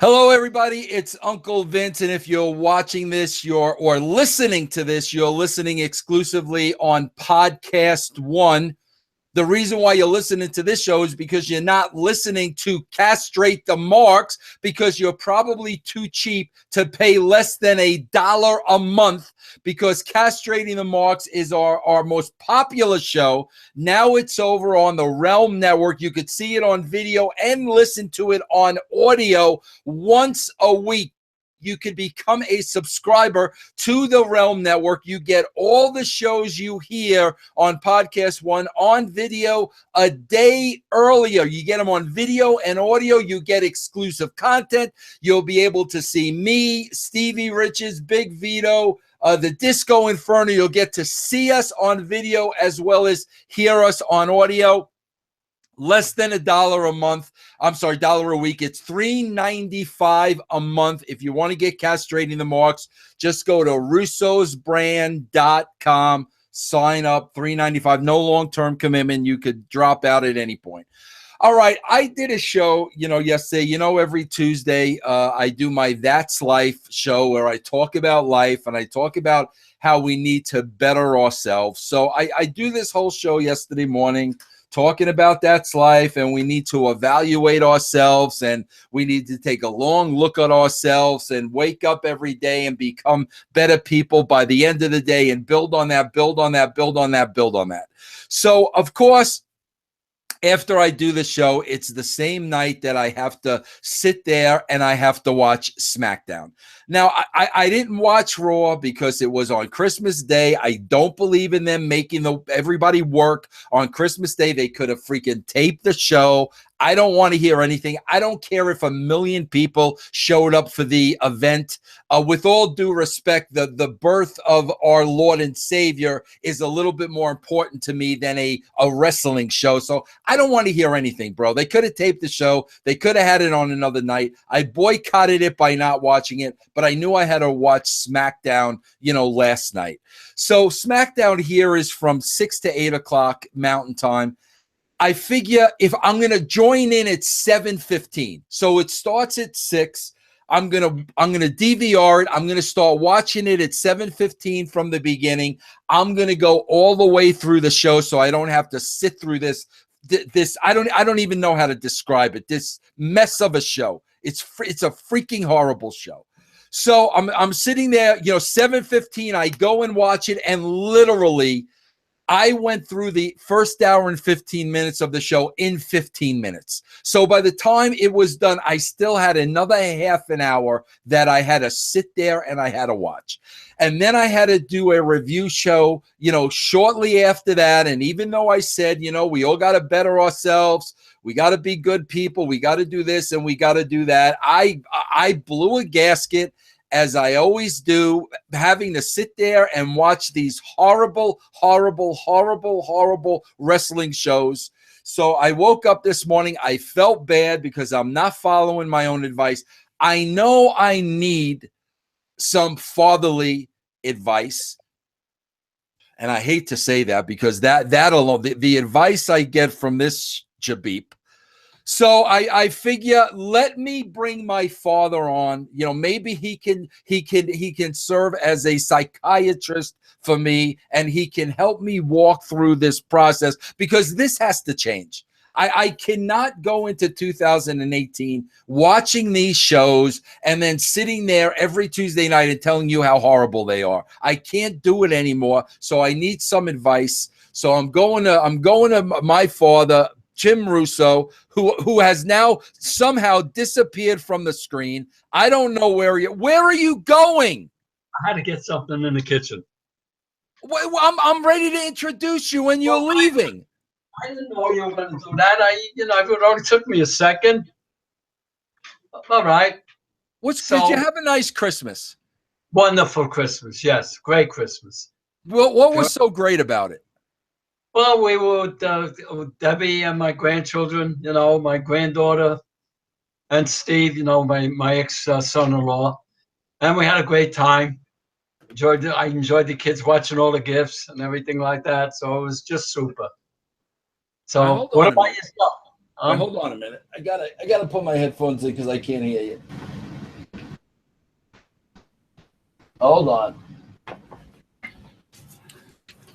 Hello, everybody. It's Uncle Vince, and if you're watching this, or listening to this, you're listening exclusively on Podcast One. The reason why you're listening to this show is because you're not listening to Castrate the Marks, because you're probably too cheap to pay less than $1 a month, because Castrating the Marks is our most popular show. Now it's over on the Realm Network. You could see it on video and listen to it on audio once a week. You could become a subscriber to the Realm Network. You get all the shows you hear on Podcast One on video a day earlier. You get them on video and audio. You get exclusive content. You'll be able to see me, Stevie Riches, Big Vito, the Disco Inferno. You'll get to see us on video as well as hear us on audio. Less than $1 a month. I'm sorry, $1 a week. It's $3.95 a month. If you want to get Castrating the Marks, just go to russosbrand.com. Sign up, $3.95. No long-term commitment. You could drop out at any point. All right, I did a show, yesterday. Every Tuesday, I do my That's Life show where I talk about life and I talk about how we need to better ourselves. So I do this whole show yesterday morning, talking about That's Life, and we need to evaluate ourselves, and we need to take a long look at ourselves and wake up every day and become better people by the end of the day and build on that, build on that, build on that, build on that. So, of course, after I do the show, it's the same night that I have to sit there and I have to watch SmackDown. Now, I didn't watch Raw because it was on Christmas Day. I don't believe in them making everybody work on Christmas Day. They could have freaking taped the show. I don't want to hear anything. I don't care if 1 million people showed up for the event. With all due respect, the birth of our Lord and Savior is a little bit more important to me than a wrestling show. So I don't want to hear anything, bro. They could have taped the show. They could have had it on another night. I boycotted it by not watching it, but I knew I had to watch SmackDown, last night. So SmackDown here is from 6 to 8 o'clock Mountain Time. I figure if I'm going to join in at 7:15, so it starts at 6. I'm gonna DVR it. I'm gonna start watching it at 7:15 from the beginning. I'm gonna go all the way through the show, so I don't have to sit through this. I don't even know how to describe it. This mess of a show. It's a freaking horrible show. So I'm sitting there, 7:15. I go and watch it, and literally, I went through the first hour and 15 minutes of the show in 15 minutes. So by the time it was done, I still had another half an hour that I had to sit there and I had to watch. And then I had to do a review show, shortly after that. And even though I said, we all got to better ourselves, we got to be good people, we got to do this and we got to do that, I blew a gasket, as I always do, having to sit there and watch these horrible, horrible, horrible, horrible wrestling shows. So I woke up this morning. I felt bad because I'm not following my own advice. I know I need some fatherly advice. And I hate to say that because that alone, the advice I get from this Jabib. So I figure, let me bring my father on. Maybe he can serve as a psychiatrist for me, and he can help me walk through this process, because this has to change. I cannot go into 2018 watching these shows and then sitting there every Tuesday night and telling you how horrible they are. I can't do it anymore. So I need some advice. So I'm going to my father, Jim Russo, who has now somehow disappeared from the screen. I don't know where are you going? I had to get something in the kitchen. I'm ready to introduce you and you're leaving. I didn't know you were going to do that. It only took me a second. All right. Did you have a nice Christmas? Wonderful Christmas. Yes. Great Christmas. Well, what was so great about it? Well, we were with Debbie and my grandchildren, my granddaughter and Steve, my ex-son-in-law. And we had a great time. I enjoyed the kids watching all the gifts and everything like that. So it was just super. So what about yourself? Hold on a minute. I gotta put my headphones in because I can't hear you. Hold on.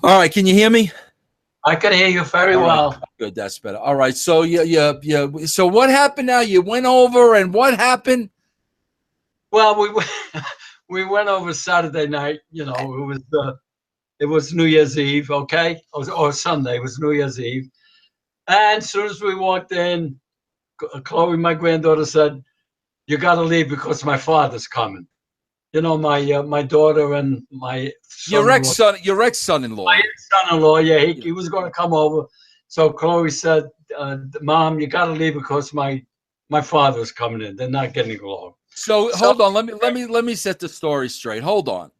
All right, can you hear me? I can hear you very well. Good, that's better. All right, so yeah. So what happened now? You went over, and what happened? Well, we went over Saturday night. You know, it was New Year's Eve, okay, or Sunday. It was New Year's Eve, and as soon as we walked in, Chloe, my granddaughter, said, "You got to leave because my father's coming." You know, my daughter and my Your son-in-law. ex-son-in-law. My son-in-law, yeah, he was going to come over. So Chloe said, "Mom, you got to leave because my father's coming in. They're not getting along." So hold on, let me set the story straight. Hold on.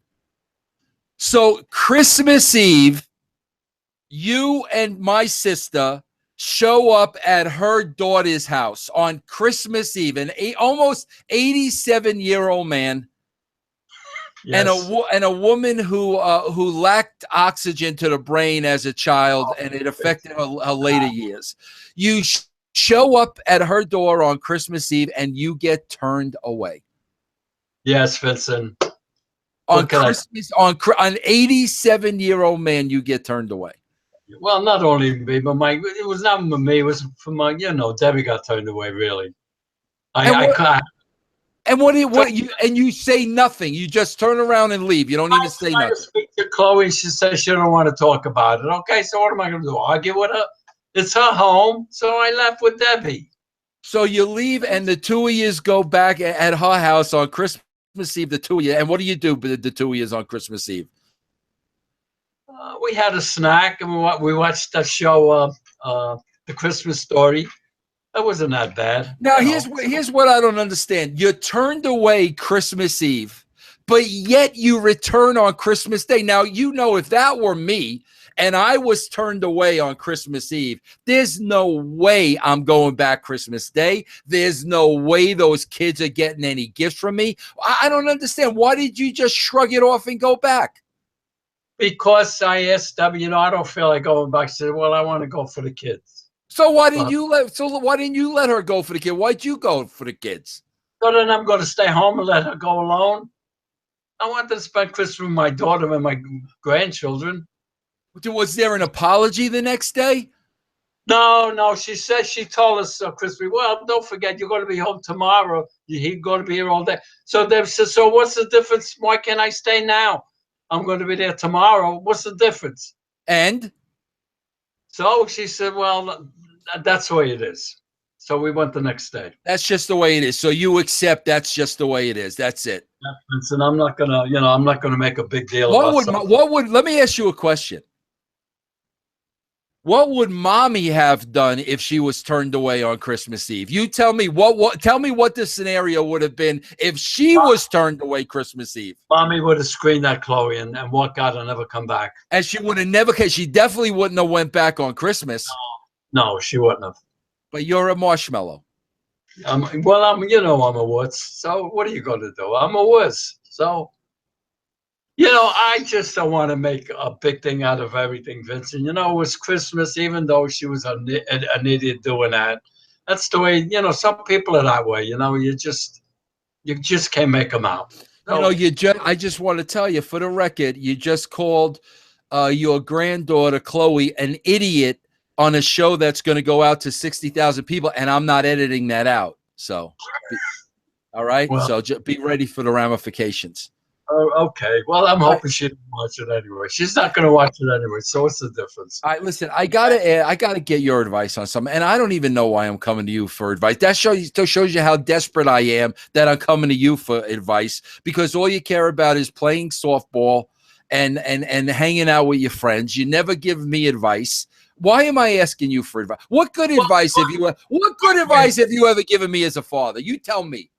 So Christmas Eve, you and my sister show up at her daughter's house on Christmas Eve, an almost 87-year-old man. Yes. And a woman who lacked oxygen to the brain as a child, and it affected her later years. You show up at her door on Christmas Eve, and you get turned away. Yes, Vincent. On Christmas, on an 87-year-old man, you get turned away. Well, not only me, but it was not for me. It was for my, Debbie got turned away. Really, and you say nothing. You just turn around and leave. You don't even say nothing. I speak to Chloe. She says she don't want to talk about it. Okay, so what am I going to do? Argue with her? It's her home, so I left with Debbie. So you leave, and the two of you go back at her house on Christmas Eve. The two of you, and what do you do? The two of you on Christmas Eve. We had a snack, and we watched that show, The Christmas Story. That wasn't that bad. Now, here's what I don't understand. You turned away Christmas Eve, but yet you return on Christmas Day. Now, if that were me and I was turned away on Christmas Eve, there's no way I'm going back Christmas Day. There's no way those kids are getting any gifts from me. I don't understand. Why did you just shrug it off and go back? Because I asked Debbie, I don't feel like going back. She said, well, I want to go for the kids. So why didn't you let her go for the kid? Why'd you go for the kids? So then I'm going to stay home and let her go alone. I wanted to spend Christmas with my daughter and my grandchildren. Was there an apology the next day? No. She told us Christmas. Well, don't forget, you're going to be home tomorrow. He's going to be here all day. So they said, so what's the difference? Why can't I stay now? I'm going to be there tomorrow. What's the difference? And so she said, well, that's the way it is. So we went the next day. That's just the way it is. So you accept that's just the way it is. That's it. And I'm not gonna make a big deal. Let me ask you a question. What would mommy have done if she was turned away on Christmas Eve? You tell me tell me what the scenario would have been if she was turned away Christmas Eve. Mommy would have screamed at Chloe and walked out and never come back. And she would have she definitely wouldn't have went back on Christmas. No, she wouldn't have. But you're a marshmallow. I'm a wuss. So what are you going to do? I'm a wuss. So, I just don't want to make a big thing out of everything, Vincent. It was Christmas, even though she was an idiot doing that. That's the way, some people are that way. You just can't make them out. So, I just want to tell you, for the record, you just called your granddaughter, Chloe, an idiot on a show that's going to go out to 60,000 people, and I'm not editing that out. So, all right. Well, so just be ready for the ramifications. Okay. Well, I'm hoping she didn't watch it anyway. She's not going to watch it anyway. So what's the difference? All right. Listen, I gotta get your advice on something, and I don't even know why I'm coming to you for advice. That shows you how desperate I am that I'm coming to you for advice, because all you care about is playing softball and hanging out with your friends. You never give me advice. Why am I asking you for advice? What good advice have you ever given me as a father? You tell me.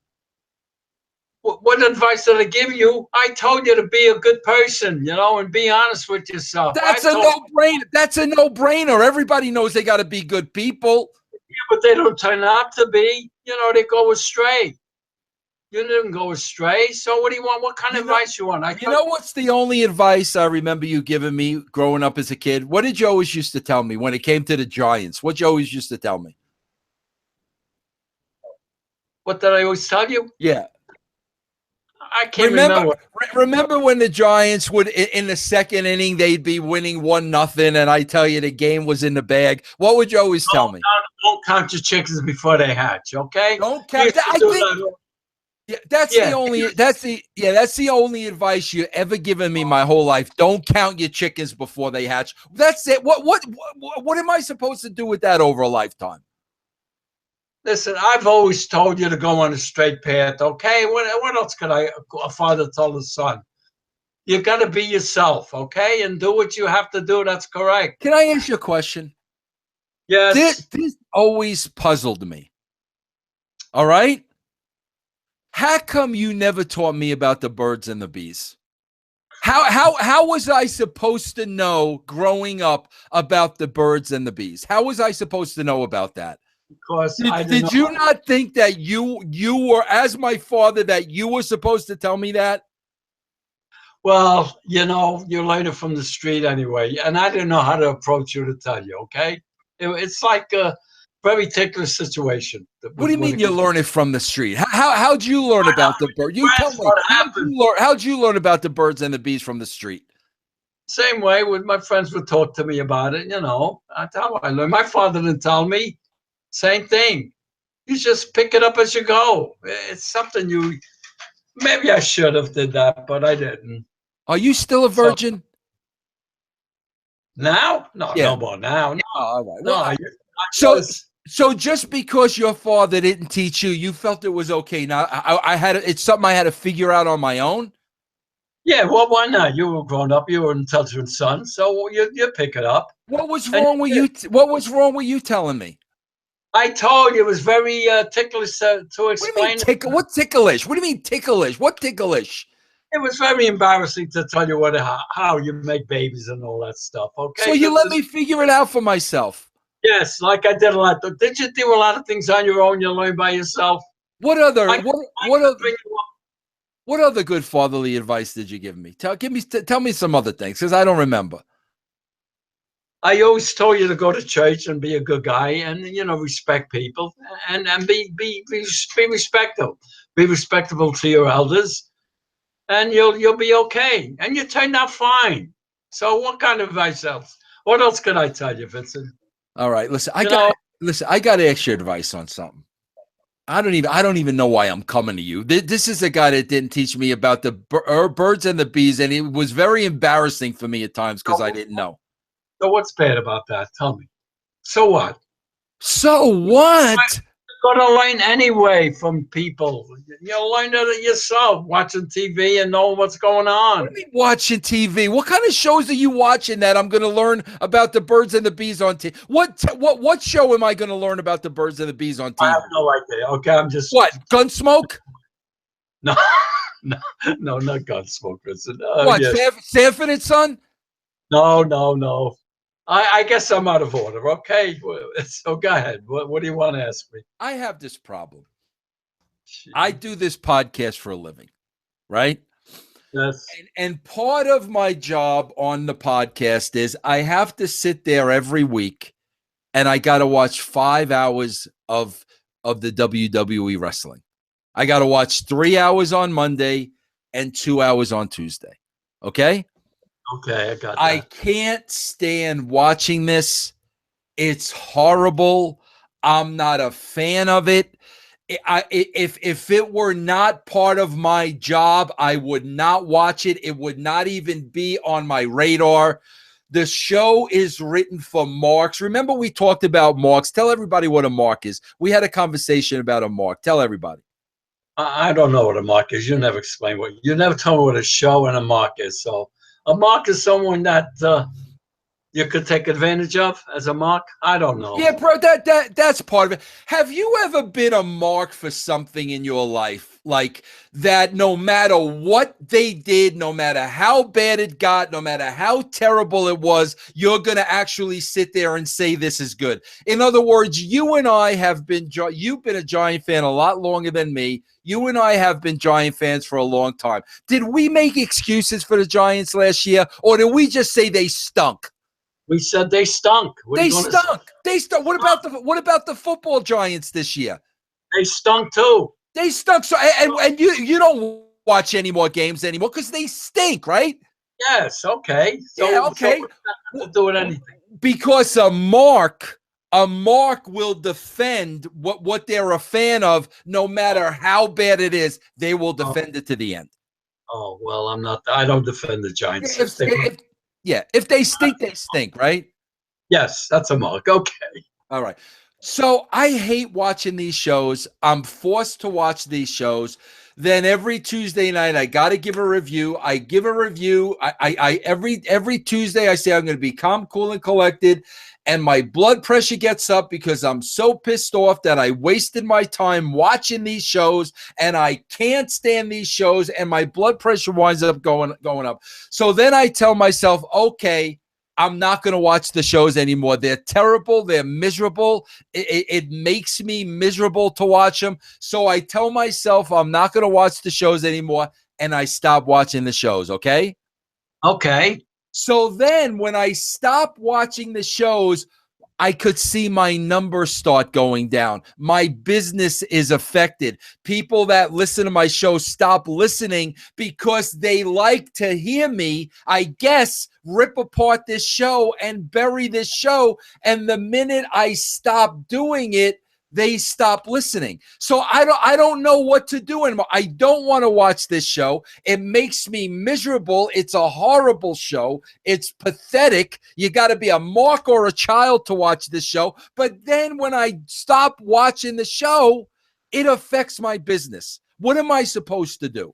What advice did I give you? I told you to be a good person, and be honest with yourself. That's a no-brainer. That's a no-brainer. Everybody knows they got to be good people. Yeah, but they don't turn out to be. They go astray. You didn't go astray. So what do you want? What kind of advice you want? What's the only advice I remember you giving me growing up as a kid? What did you always used to tell me when it came to the Giants? What you always used to tell me? What did I always tell you? Yeah. I can't remember. Remember when the Giants would, in the second inning, they'd be winning 1-0, and I tell you the game was in the bag. What would you always tell me? Don't count your chickens before they hatch. Okay. Don't count. I think. Yeah, that's the only advice you ever given me my whole life. Don't count your chickens before they hatch. That's it. What am I supposed to do with that over a lifetime? Listen, I've always told you to go on a straight path, okay? What else could a father tell his son? You got to be yourself, okay? And do what you have to do. That's correct. Can I ask you a question? Yes. This always puzzled me. All right? How come you never taught me about the birds and the bees? How was I supposed to know growing up about the birds and the bees? How was I supposed to know about that? Because did you not think that you were, as my father, that you were supposed to tell me that? Well, you learn it from the street anyway, and I didn't know how to approach you to tell you. Okay, it's like a very ticklish situation. What do you mean you learn it from the street? How'd you learn about the bird? You tell me. How'd you learn about the birds and the bees from the street? Same way with my friends would talk to me about it. That's how I learned. My father didn't tell me. Same thing. You just pick it up as you go. It's something maybe I should have did that, but I didn't. Are you still a virgin? Now? No, yeah. No more now. No, all right. Well, so just because your father didn't teach you, you felt it was okay. Now it's something I had to figure out on my own. Yeah, well, why not? You were grown up. You were an intelligent son, so you pick it up. What was wrong with you? What was wrong with you telling me? I told you it was very ticklish to explain. What ticklish? What do you mean ticklish? What ticklish? It was very embarrassing to tell you how you make babies and all that stuff. Okay. So you let me figure it out for myself. Yes, like I did a lot. Did you do a lot of things on your own? You learn by yourself. What other good fatherly advice did you give me? Tell me some other things, because I don't remember. I always told you to go to church and be a good guy, and respect people, and be respectful. Be respectable to your elders, and you'll be okay. And you turned out fine. So what kind of advice else? What else could I tell you, Vincent? All right, listen. I got to ask your advice on something. I don't even know why I'm coming to you. This is a guy that didn't teach me about the birds and the bees, and it was very embarrassing for me at times because I didn't know. So what's bad about that? Tell me. So what? So what? You're going to learn anyway from people. You'll learn it yourself, watching TV and knowing what's going on. What do you mean watching TV? What kind of shows are you watching that I'm going to learn about the birds and the bees on TV? What show am I going to learn about the birds and the bees on TV? I have no idea. Okay, I'm just... What? Gunsmoke? No, not Gunsmoke. What? Yes. Sanford and Son? No. I guess I'm out of order. Okay, so go ahead. What do you want to ask me? I have this problem. Jeez. I do this podcast for a living, right? Yes. And part of my job on the podcast is I have to sit there every week, and I got to watch 5 hours of the WWE wrestling. I got to watch 3 hours on Monday and 2 hours on Tuesday. Okay. Okay, I got that. I can't stand watching this. It's horrible. I'm not a fan of it. If it were not part of my job, I would not watch it. It would not even be on my radar. The show is written for marks. Remember, we talked about marks. Tell everybody what a mark is. We had a conversation about a mark. Tell everybody. I don't know what a mark is. You never explain you never tell me what a show and a mark is. So a mark is someone that you could take advantage of as a mark. I don't know. Yeah, bro, that's part of it. Have you ever been a mark for something in your life like that? No matter what they did, no matter how bad it got, no matter how terrible it was, you're going to actually sit there and say this is good. In other words, you and I have been, you've been a Giant fan a lot longer than me. You and I have been Giant fans for a long time. Did we make excuses for the Giants last year, or did we just say they stunk? We said they stunk. They stunk. They stunk. What about the football Giants this year? They stunk too. They stunk. So and you don't watch any more games anymore because they stink, right? Yes. Okay. So, Yeah, okay. So what's that got to do with anything? Because a mark will defend what they're a fan of, no matter how bad it is. They will defend it to the end. Oh well, I'm not. I don't defend the Giants. If they stink, they stink, right? Yes, that's a mark. Okay. All right. So I hate watching these shows. I'm forced to watch these shows. Then every Tuesday night, I got to give a review. I give a review. Every Tuesday, I say I'm going to be calm, cool, and collected. And my blood pressure gets up because I'm so pissed off that I wasted my time watching these shows, and I can't stand these shows, and my blood pressure winds up going up. So then I tell myself, okay, I'm not going to watch the shows anymore. They're terrible. They're miserable. It makes me miserable to watch them. So I tell myself I'm not going to watch the shows anymore, and I stop watching the shows, okay? Okay. So then when I stop watching the shows, I could see my numbers start going down. My business is affected. People that listen to my show stop listening because they like to hear me, I guess, rip apart this show and bury this show. And the minute I stop doing it, they stop listening. So I don't know what to do anymore. I don't want to watch this show. It makes me miserable. It's a horrible show. It's pathetic. You got to be a mark or a child to watch this show. But then when I stop watching the show, it affects my business. What am I supposed to do?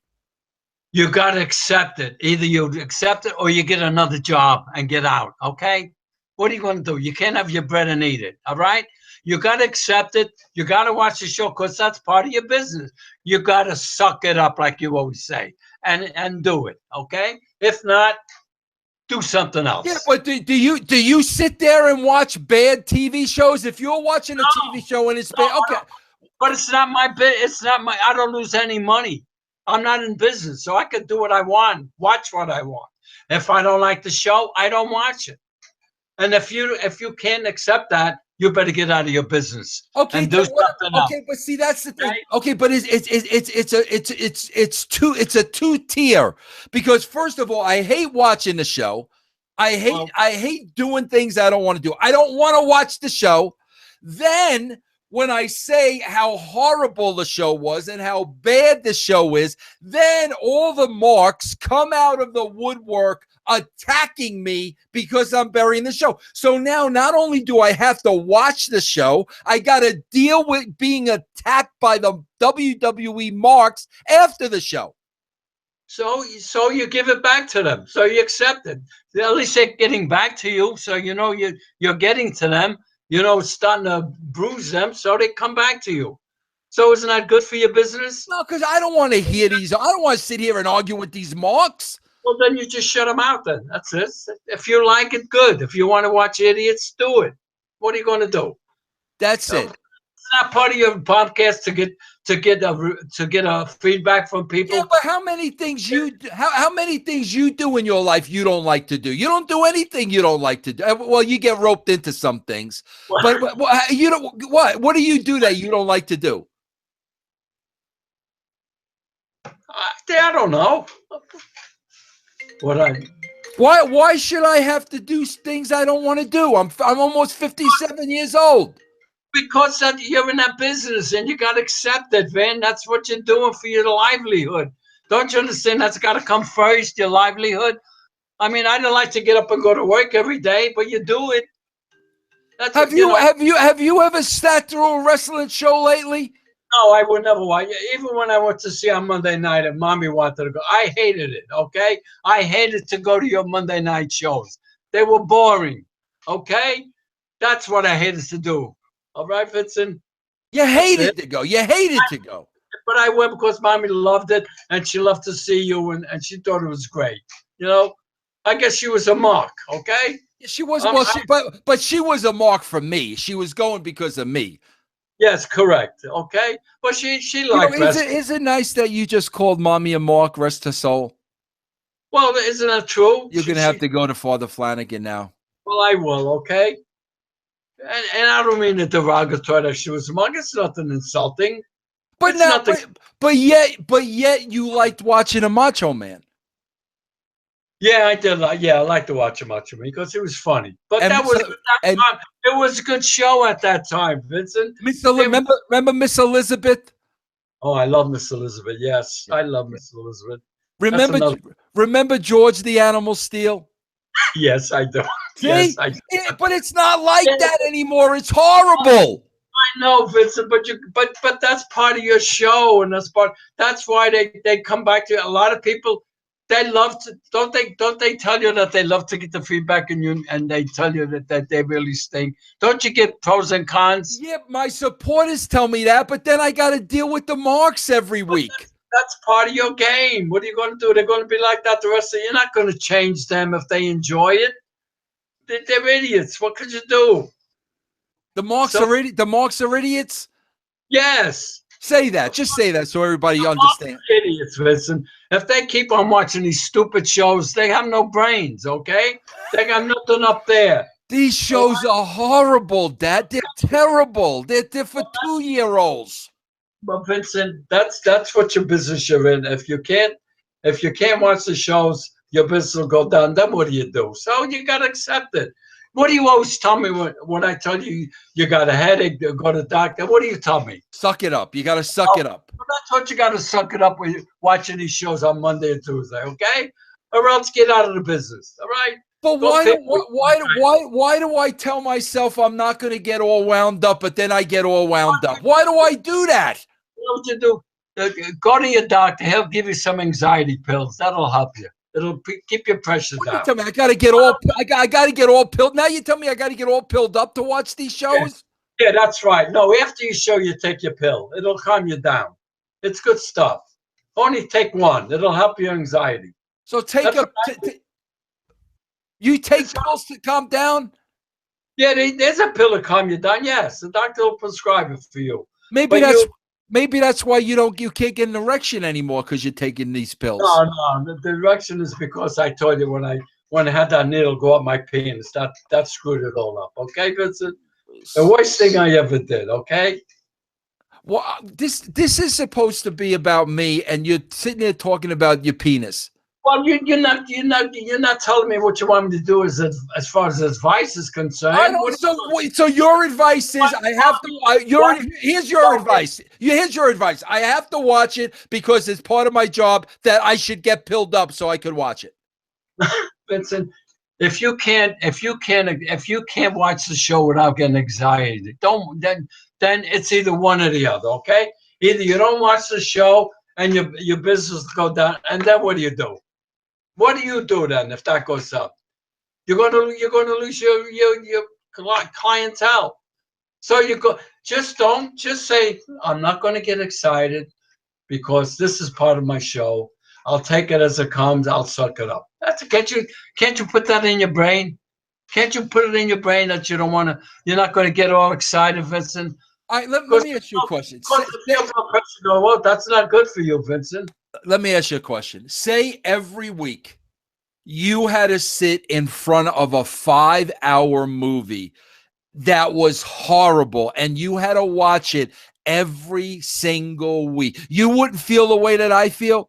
You got to accept it. Either you accept it or you get another job and get out. Okay. What are you going to do? You can't have your bread and eat it. All right. You got to accept it. You got to watch the show because that's part of your business. You got to suck it up, like you always say, and do it. Okay. If not, do something else. Yeah, but do you sit there and watch bad TV shows? If you're watching a TV show and it's bad, okay. But it's not my bit. It's not my. I don't lose any money. I'm not in business, so I can do what I want, watch what I want. If I don't like the show, I don't watch it. And if you can't accept that, you better get out of your business. Okay, and do something else. Okay, but see, that's the thing. Okay, but it's a two-tier, because first of all, I hate watching the show. I hate doing things I don't want to do. I don't want to watch the show. Then when I say how horrible the show was and how bad the show is, then all the marks come out of the woodwork attacking me because I'm burying the show. So now not only do I have to watch the show, I got to deal with being attacked by the WWE marks after the show. So you give it back to them. So you accept it. At least they're getting back to you. So you know you're getting to them. You know, it's starting to bruise them. So they come back to you. So isn't that good for your business? No, because I don't want to hear these. I don't want to sit here and argue with these marks. Well, then you just shut them out then. That's it. If you like it, good. If you want to watch idiots, do it. What are you going to do? That's it. It's not part of your podcast to get a feedback from people. Yeah, but how many things you do in your life you don't like to do? You don't do anything you don't like to do. Well, you get roped into some things, but you don't. What do you do that you don't like to do? I don't know. Why should I have to do things I don't want to do? I'm almost 57 years old. Because you're in that business and you got to accept it, Van. That's what you're doing for your livelihood. Don't you understand? That's got to come first, your livelihood. I mean, I don't like to get up and go to work every day, but you do it. Have you ever sat through a wrestling show lately? No, I would never watch. Even when I went to see on Monday night and Mommy wanted to go, I hated it, okay? I hated to go to your Monday night shows. They were boring, okay? That's what I hated to do. All right, Vincent? You hated to go. You hated to go. But I went because Mommy loved it, and she loved to see you, and she thought it was great. You know, I guess she was a mark, okay? She was, but she was a mark for me. She was going because of me. Yes, correct. Okay, but she liked. Is it nice that you just called Mommy a mark? Rest her soul. Well, isn't that true? You're gonna have to go to Father Flanagan now. Well, I will. Okay. And I don't mean it derogatory that she was a mark. It's nothing insulting. But It's now, nothing. but yet, you liked watching a Macho Man. Yeah, I did. Yeah, I like to watch him because it was funny. But And that was Miss, and that time. It was a good show at that time, Vincent. Remember Miss Elizabeth? Oh, I love Miss Elizabeth. Yes, I love Miss Elizabeth. That's Remember another. remember George the Animal Steel? Yes, I do. Yes, See, I do. but it's not like Yeah, that anymore. It's horrible. I know, Vincent, but that's part of your show, and that's why they come back to you. A lot of people, they love to, don't they tell you that they love to get the feedback and they tell you that they really stink. Don't you get pros and cons? Yeah, my supporters tell me that, but then I got to deal with the marks every But week. that's part of your game. What are you going to do? They're going to be like that the rest of. You're not going to change them if they enjoy it. They're idiots. What could you do? So The marks are idiots. yes. Say that. Just say that so everybody understands. Idiots, Vincent. If they keep on watching these stupid shows, they have no brains, okay? They got nothing up there. These shows are horrible, Dad. They're terrible. They're for 2-year-olds. But Vincent, that's what your business you're in. If you can't watch the shows, your business will go down. Then what do you do? So you gotta accept it. What do you always tell me when I tell you you got a headache, go to the doctor? What do you tell me? Suck it up. You got to suck it up. Well, that's what you got to suck it up when you're watching these shows on Monday and Tuesday, okay? Or else get out of the business, all right? But why do I tell myself I'm not going to get all wound up, but then I get all wound up? Why do I do that? What would you do? Go to your doctor. He'll give you some anxiety pills. That'll help you. It'll keep your pressure You down. tell me I got to get all I got to get all pilled. Now you tell me I got to get all pilled up to watch these shows? Yeah, that's right. No, after you show, you take your pill. It'll calm you down. It's good stuff. Only take one. It'll help your anxiety. So you take pills to calm down? Yeah, there's a pill to calm you down. Yes, the doctor will prescribe it for you. Maybe that's why you can't get an erection anymore because you're taking these pills. No. The erection is because I told you when I had that needle go up my penis, that screwed it all up. Okay, Vincent? The worst thing I ever did, okay? Well, this is supposed to be about me, and you're sitting there talking about your penis. Well, you're not telling me what you want me to do as far as advice is concerned. I don't, so your advice is here's your advice. Here's your advice. I have to watch it because it's part of my job that I should get pilled up so I could watch it. Vincent, if you can't watch the show without getting anxiety, then it's either one or the other, okay? Either you don't watch the show and your business go down, and then what do you do? What do you do then if that goes up? You're gonna lose your clientele. So just say I'm not gonna get excited because this is part of my show. I'll take it as it comes. I'll suck it up. Can't you put that in your brain? Can't you put it in your brain that you're not going to get all excited, Vincent? Let me ask you a question. Well, that's not good for you, Vincent. Let me ask you a question. Say every week you had to sit in front of a 5-hour movie that was horrible and you had to watch it every single week. You wouldn't feel the way that I feel?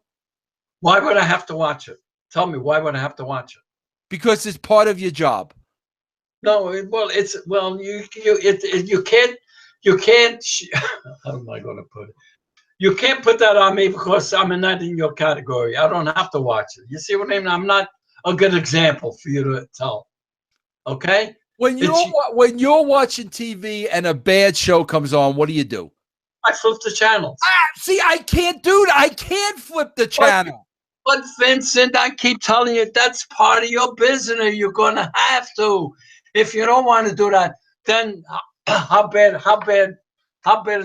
Why would I have to watch it? Tell me, why would I have to watch it? Because it's part of your job. No, you can't. How am I going to put it? You can't put that on me because I'm not in your category. I don't have to watch it. You see what I mean? I'm not a good example for you to tell. Okay? When you're watching TV and a bad show comes on, what do? I flip the channels. See, I can't do that. I can't flip the channel. But Vincent, I keep telling you that's part of your business. You're gonna have to. If you don't want to do that, then how bad is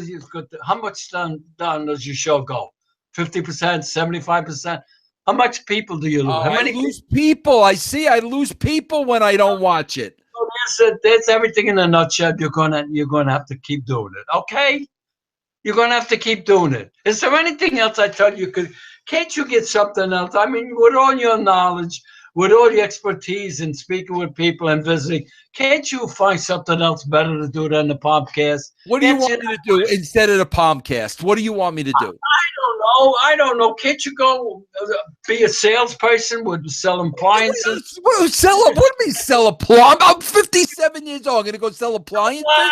it good? How much down does your show go? 50%, 75%? How much people do you lose? How many lose people? I lose people when I don't watch it. So that's everything in a nutshell. You're gonna have to keep doing it. Okay? You're gonna have to keep doing it. Is there anything else I tell you? Can't you get something else? I mean, with all your knowledge, with all the expertise in speaking with people and visiting, can't you find something else better to do than the podcast? What do you want me to do instead of the Palmcast? What do you want me to do? I don't know. Can't you go be a salesperson with selling appliances? What do you mean sell appliances? I'm 57 years old. I'm going to go sell appliances? Wow.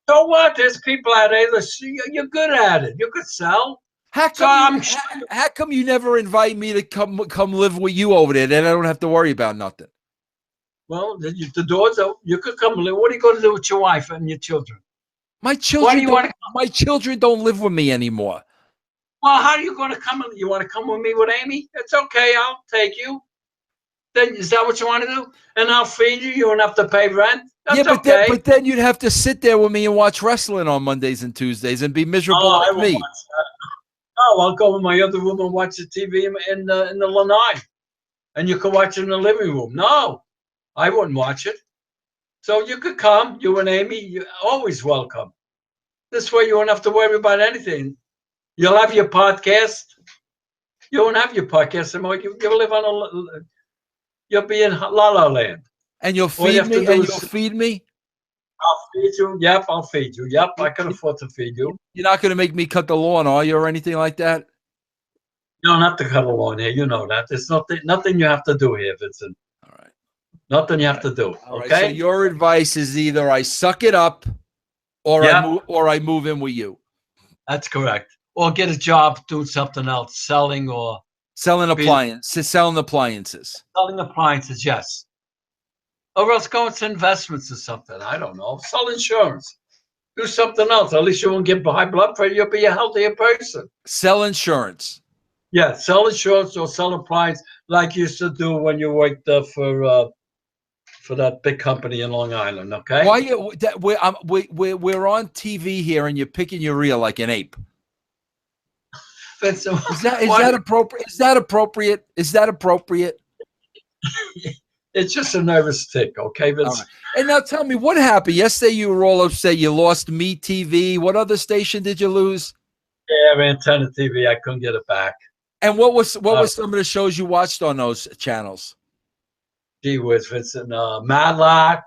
So what? There's people out there that you're good at it. You could sell. How come you never invite me to come live with you over there? Then I don't have to worry about nothing. Well, the door's open. You could come live. What are you going to do with your wife and your children? My children don't live with me anymore. Well, how are you going to come? You want to come with me with Amy? It's okay. I'll take you. Then is that what you want to do? And I'll feed you. You don't have to pay rent. That's okay. But then you'd have to sit there with me and watch wrestling on Mondays and Tuesdays and be miserable like me. Oh, I'll go in my other room and watch the TV in the lanai, and you can watch it in the living room. No, I wouldn't watch it. So you could come, you and Amy. You're always welcome. This way, you won't have to worry about anything. You'll have your podcast. You won't have your podcast anymore. You'll live on you'll be in La La Land. And you'll feed me. And you'll feed me. I'll feed you. Yep, I'll feed you. Yep, I can afford to feed you. You're not going to make me cut the lawn, are you, or anything like that? You don't have to cut the lawn here. You know that. There's nothing you have to do here, Vincent. All right. Nothing you have to do. All okay. Right, so your advice is either I suck it up, or I move in with you. That's correct. Or get a job doing something else, selling appliances. Selling appliances, yes. Or else go into investments or something. I don't know. Sell insurance. Do something else. At least you won't get high blood pressure. You'll be a healthier person. Sell insurance. Yeah, sell insurance or sell appliance like you used to do when you worked for that big company in Long Island. Okay. Why we're on TV here and you're picking your ear like an ape? Is that appropriate? Is that appropriate? Is that appropriate? It's just a nervous tick, okay? Right. And now tell me, what happened? Yesterday you were all upset. You lost Me TV. What other station did you lose? Yeah, Antenna TV. I couldn't get it back. And what was some of the shows you watched on those channels? Gee whiz, Vincent. Matlock,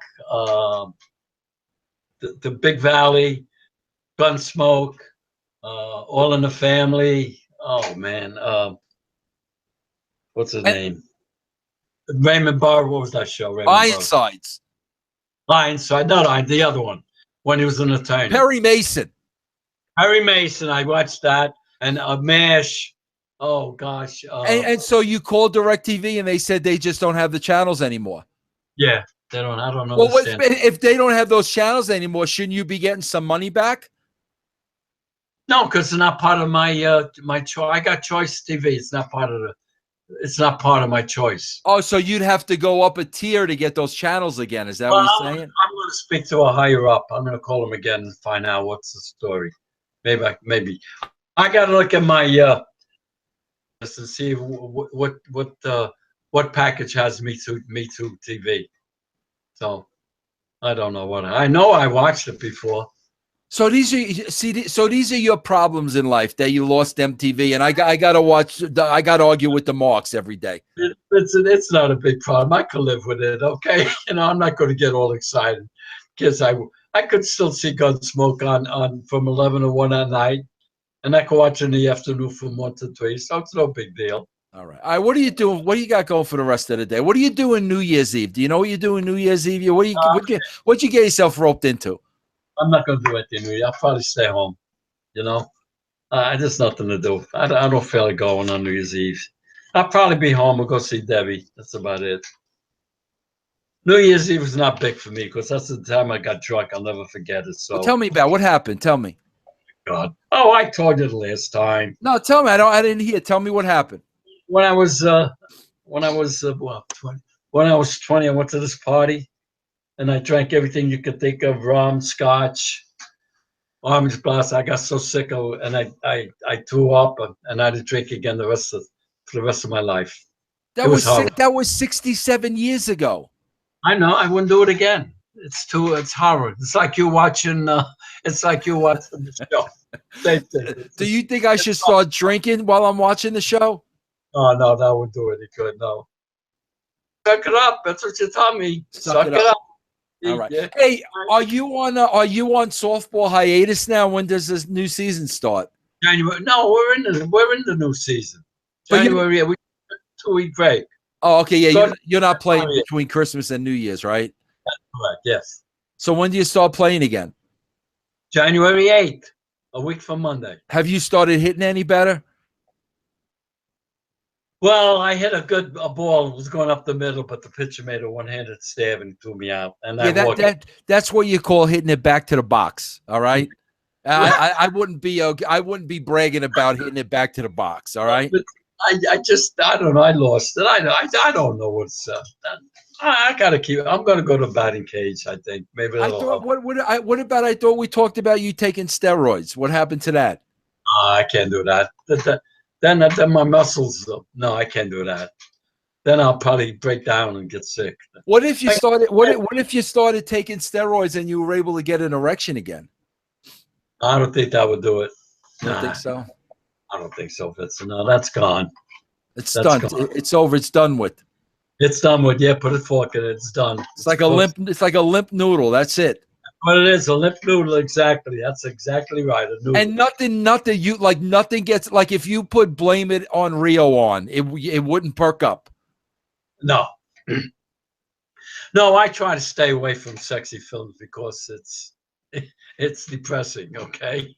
the Big Valley, Gunsmoke, All in the Family. Oh, man. What's his name? Raymond Burr. What was that show? Ironsides. Ironside. No, the other one. When he was an attorney. Perry Mason. I watched that. And MASH. Oh, gosh. And so you called DirecTV and they said they just don't have the channels anymore. Yeah. They don't. I don't know. Well, if they don't have those channels anymore, shouldn't you be getting some money back? No, because it's not part of my my choice. I got Choice TV. It's not part of my choice. Oh, so you'd have to go up a tier to get those channels again. Is that what you're saying? I'm going to speak to a higher up. I'm going to call them again and find out what's the story. Maybe. I got to look at my list and see what package has Me Too TV. So I don't know what I know. I watched it before. So these are your problems in life that you lost MTV, and I got to argue with the marks every day. It's not a big problem. I could live with it. Okay, I'm not going to get all excited because I could still see Gunsmoke on from 11 to 1 at night, and I could watch in the afternoon from 1 to 3. So it's no big deal. All right. What are you doing? What do you got going for the rest of the day? What are you doing New Year's Eve? Do you know what you're doing New Year's Eve? What'd you get yourself roped into? I'm not going to do anything New Year. I'll probably stay home. There's nothing to do. I don't feel like going on New Year's Eve. I'll probably be home. We'll go see Debbie. That's about it. New Year's Eve was not big for me because that's the time I got drunk. I'll never forget it. So well, tell me about what happened. Tell me. God. Oh, I told you the last time. No, tell me. I didn't hear. Tell me what happened. When I was 20, I went to this party. And I drank everything you could think of: rum, scotch, orange blossom. I got so sick of it, and I threw up, and I had to drink again for the rest of my life. That was 67 years ago. I know. I wouldn't do it again. It's horrible. It's like you're watching. It's like you're watching the show. Same thing. Do you think I should start drinking while I'm watching the show? Oh no, that wouldn't do any good. No. suck it up. That's what you tell me. Suck it up. All right. Yeah. Hey, are you on softball hiatus now? When does this new season start? January. No, we're in the new season. January. We 2-week break. Oh, okay. Yeah, So, you're not playing between Christmas and New Year's, right? That's correct. Yes. So when do you start playing again? January 8th, a week from Monday. Have you started hitting any better? Well, I hit a ball. It was going up the middle, but the pitcher made a one-handed stab and threw me out. And that's what you call hitting it back to the box. All right. I wouldn't be bragging about hitting it back to the box. All right. But I don't know. I lost it. I don't know what's I gotta keep. I'm gonna go to batting cage. I think maybe. I thought. What about? I thought we talked about you taking steroids. What happened to that? I can't do that. Then my muscles. No, I can't do that. Then I'll probably break down and get sick. What if you started? What if you started taking steroids and you were able to get an erection again? I don't think that would do it. You don't think so? I don't think so, Vincent. No, that's gone. That's done. Gone. It's over. It's done with. It's done with. Yeah, put a fork in it. It's done. It's like a limp. It's like a limp noodle. That's it. What it is, a limp noodle. Exactly. That's exactly right. A noodle. And nothing gets like if you blame it on Rio it wouldn't perk up. No. No, I try to stay away from sexy films because it's depressing. Okay.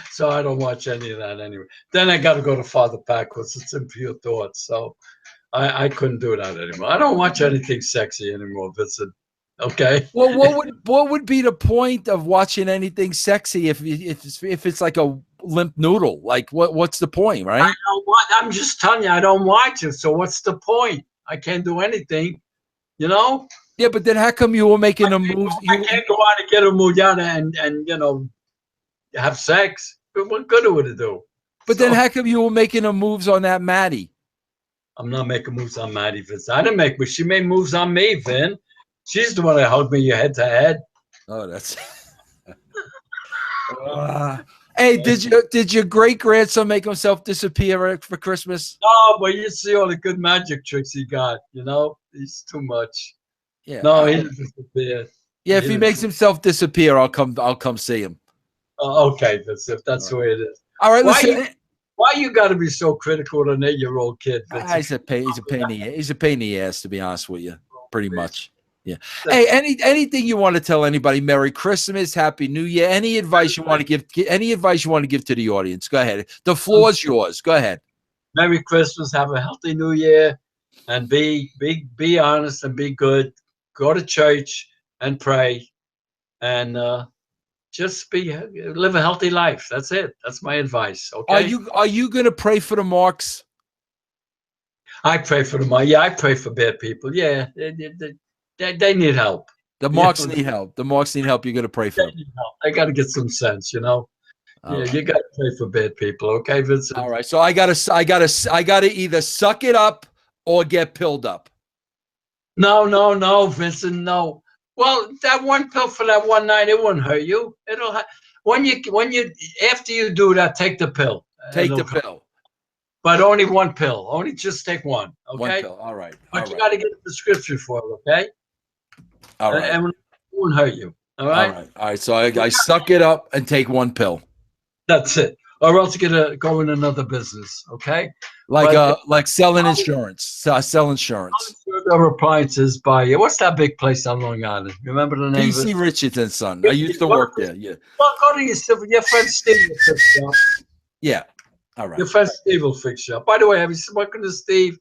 So I don't watch any of that anyway. Then I got to go to Father Pack because it's impure thoughts. So I couldn't do that anymore. I don't watch anything sexy anymore, Vincent. Okay. Well, what would be the point of watching anything sexy if it's like a limp noodle? Like what's the point, right? I'm just telling you, I don't watch it. So what's the point? I can't do anything, you know? Yeah, but then how come you were making a move? I can't go out and get a mujana and have sex. What good would it do? But then how come you were making the moves on that Maddie? I'm not making moves on Maddie, Vince. I didn't make moves. She made moves on me, Vin. She's the one that hugged me head to head. Oh, that's. Hey, did your great grandson make himself disappear for Christmas? No, but you see all the good magic tricks he got. He's too much. Yeah. No, he didn't disappear. Yeah, if he makes himself disappear, I'll come see him. Okay, if that's the way it is. All right, listen. Why you got to be so critical of an 8-year-old kid? He's a pain in the ass, to be honest with you. Pretty much. Yeah. Hey, anything you want to tell anybody? Merry Christmas, Happy New Year. Any advice you want to give? Any advice you want to give to the audience? Go ahead. The floor is yours. Go ahead. Merry Christmas. Have a healthy New Year, and be honest and be good. Go to church and pray, and just live a healthy life. That's it. That's my advice. Okay. Are you going to pray for the marks? I pray for the marks. Yeah, I pray for bad people. Yeah, they need help. The marks need help. The marks need help. You're going to pray for them. They got to get some sense, Yeah, right. You got to pray for bad people. Okay, Vincent. All right. So I gotta either suck it up or get pilled up. No, Vincent. No. Well, that one pill for that one night, it won't hurt you. When you after you do that, take the pill. Take the pill. But only one pill. Only just take one. Okay. One pill. All right. But you got to get a prescription for it. Okay. All right. And it won't hurt you. All right. All right. So I suck it up and take one pill. That's it. Or else you're gonna go in another business. Okay. Like selling insurance. Sell insurance. Other appliances by what's that big place on Long Island? Remember the name? PC Richardson Son. I used to work there. Yeah. Well, go to your friend Steve will fix you up. Yeah. All right. Your friend Steve will fix you up. By the way, have you spoken to Steve?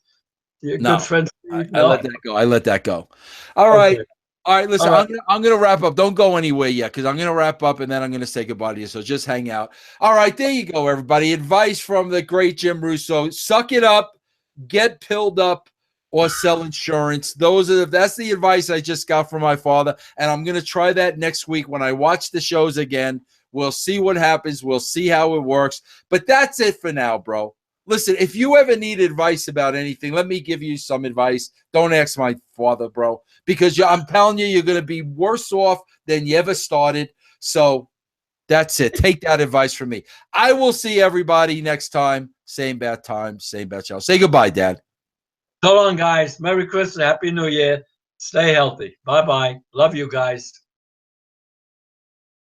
Your good friend Steve? I let that go. All right. All right, listen, I'm gonna wrap up. Don't go anywhere yet, because I'm gonna wrap up and then I'm gonna say goodbye to you. So just hang out. All right, there you go, everybody. Advice from the great Jim Russo: suck it up, get pilled up, or sell insurance. That's the advice I just got from my father, and I'm gonna try that next week when I watch the shows again. We'll see what happens. We'll see how it works. But that's it for now, bro. Listen, if you ever need advice about anything, let me give you some advice. Don't ask my father, bro, because I'm telling you, you're going to be worse off than you ever started. So that's it. Take that advice from me. I will see everybody next time. Same bad time, same bad show. Say goodbye, Dad. So long, guys. Merry Christmas. Happy New Year. Stay healthy. Bye-bye. Love you guys.